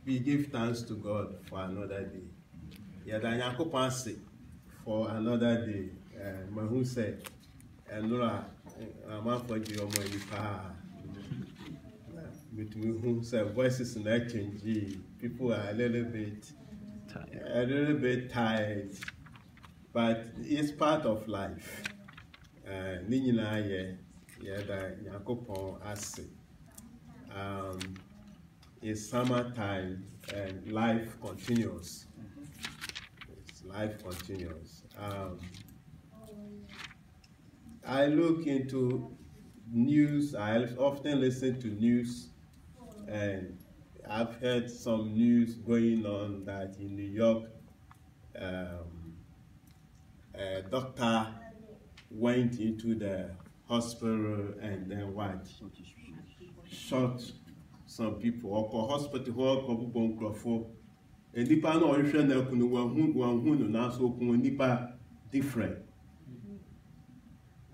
we give thanks to God for another day. Yada for another day. Mahu said, and Nora, I'm up for your money. Between whom said voices in that change, people are a little bit tired, but it's part of life. Nina yada Yakopon Ase. It's summertime and life continues. Life continues. I look into news. I often listen to news, and I've heard some news going on that in New York, a doctor went into the hospital and then what? Shot some people. Or hospital, and nipa no ohwe na kunu wanhu na so kun nipa different.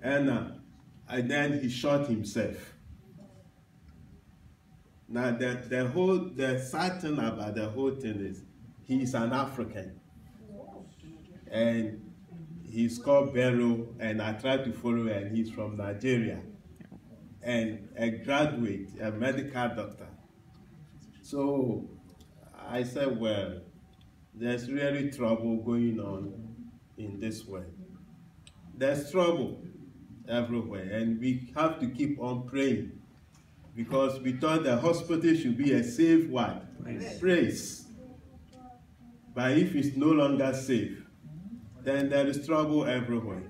And then he shot himself. Now the sad thing about the whole thing is he's an African. And he's called Bello, and I tried to follow, and he's from Nigeria. And a graduate, a medical doctor. So I said, well, there's really trouble going on in this world. There's trouble everywhere, and we have to keep on praying, because we thought the hospital should be a safe what? Place. But if it's no longer safe, then there is trouble everywhere.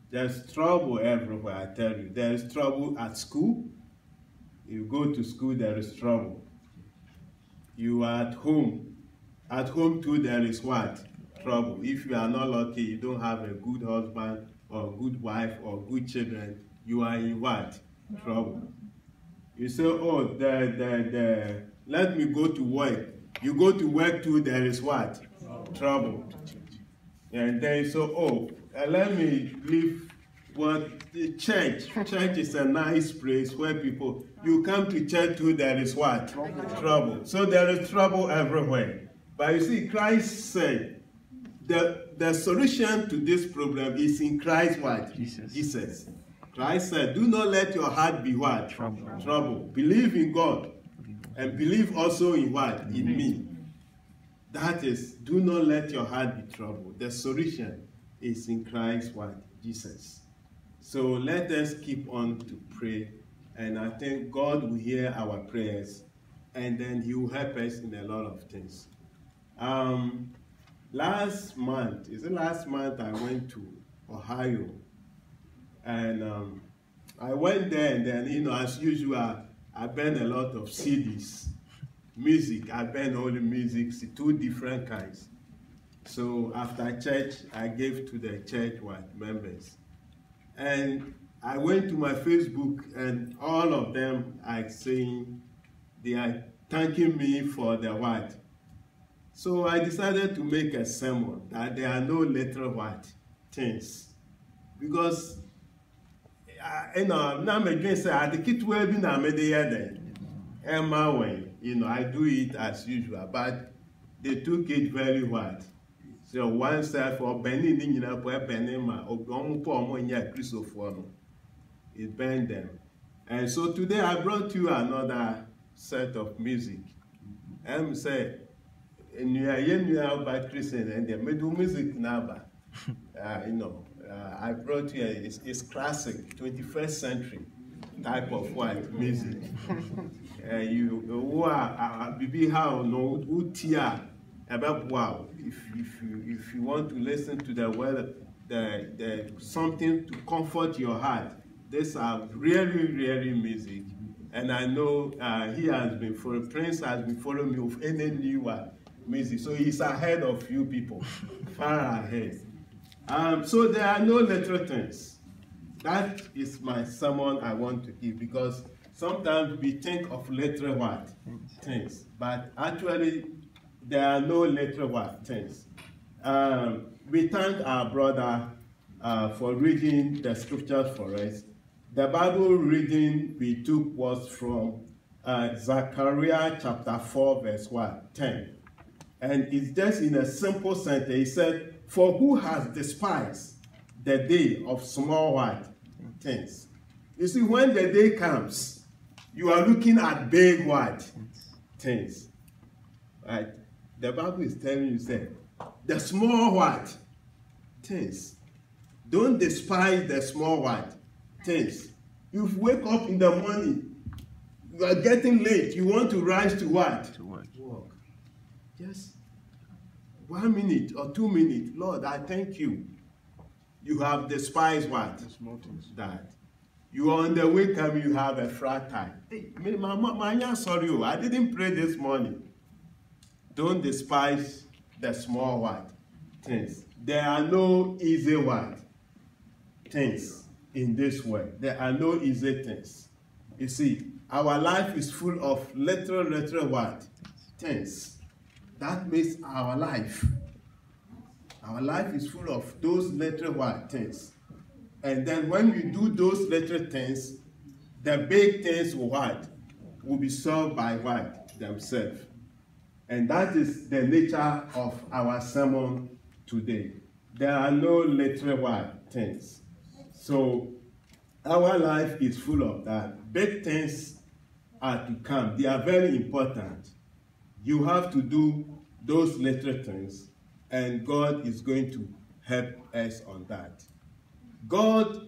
There's trouble everywhere, I tell you. There is trouble at school. You go to school, there is trouble. You are at home. At home too, there is what? Trouble. If you are not lucky, you don't have a good husband or good wife or good children, you are in what? Trouble. You say, oh, let me go to work. You go to work too, there is what? Trouble. And then so, oh, let me leave what the church. Church is a nice place where people, you come to church too, there is what? Trouble. So there is trouble everywhere. But you see, Christ said, the solution to this problem is in Christ what? Jesus. Christ said, do not let your heart be what? Trouble. Believe in God. And believe also in what? In me. That is, do not let your heart be troubled. The solution is in Christ what? Jesus. So let us keep on to pray. And I think God will hear our prayers. And then he will help us in a lot of things. Last month I went to Ohio. And I went there, and then, as usual, I burned a lot of CDs. Music, I burned all the music, 2 different kinds. So after church, I gave to the church members. And I went to my Facebook, and all of them are saying, they are thanking me for the what. So I decided to make a sermon that there are no literal what things. Because now I'm again say I think it will be now made the Emma way, I do it as usual, but they took it very hard. So one side for Benin in Benema or Christopher, it burned them. And so today I brought you another set of music. I'm say in your by Christian and they made music now. I brought you it's classic 21st century type of what music. You who are bibi how no utia about wow. If you want to listen to the word, the something to comfort your heart, these are really music. And I know he has been following, Prince has been following me with any new music, so he's ahead of you people, far ahead. So there are no literal things. That is my sermon I want to give, because sometimes we think of literal what? Things. But actually, there are no literal what? Things. We thank our brother for reading the scriptures for us. The Bible reading we took was from Zechariah chapter 4, verse 10. And it's just in a simple sentence. He said, "For who has despised the day of small what? Things." You see, when the day comes, you are looking at big what? Things. Right? The Bible is telling you, say, the small what? Things. Don't despise the small what? Things. You wake up in the morning, you are getting late, you want to rise to what? To work. Walk. Just 1 minute or 2 minutes. Lord, I thank you. You have despised what? The small things. That. You are on the way coming, you have a flat time. Hey, my sorry, I didn't pray this morning. Don't despise the small what? Things. There are no easy what? Things in this world. There are no easy things. You see, our life is full of little what? Things. That makes our life. Our life is full of those little what? Things. And then when we do those little things, the big things will what? Will be solved by what? Themselves. And that is the nature of our sermon today. There are no little what? Things. So our life is full of that. Big things are to come. They are very important. You have to do those little things, and God is going to help us on that. God,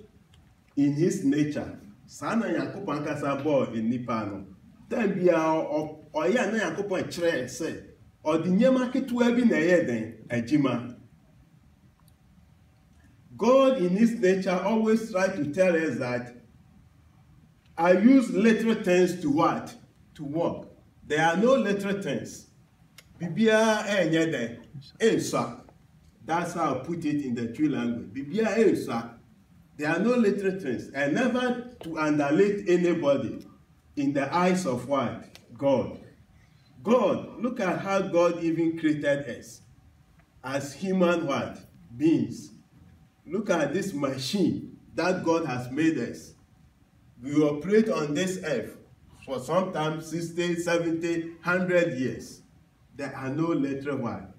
in his nature, sana Yakupon kasa bo in Nipano. Then be our oya na Yakupon chere say, or the nyama ketua bi na ye den ejima. God, in his nature, always try to tell us that I use little things to what? To work. There are no little things. Bibia enyede ensa. That's how I put it in the true language. Bibia ensa. There are no little things. And never to underrate anybody in the eyes of what? God. God, look at how God even created us as human what? Beings. Look at this machine that God has made us. We operate on this earth for sometimes 60, 70, 100 years. There are no little what?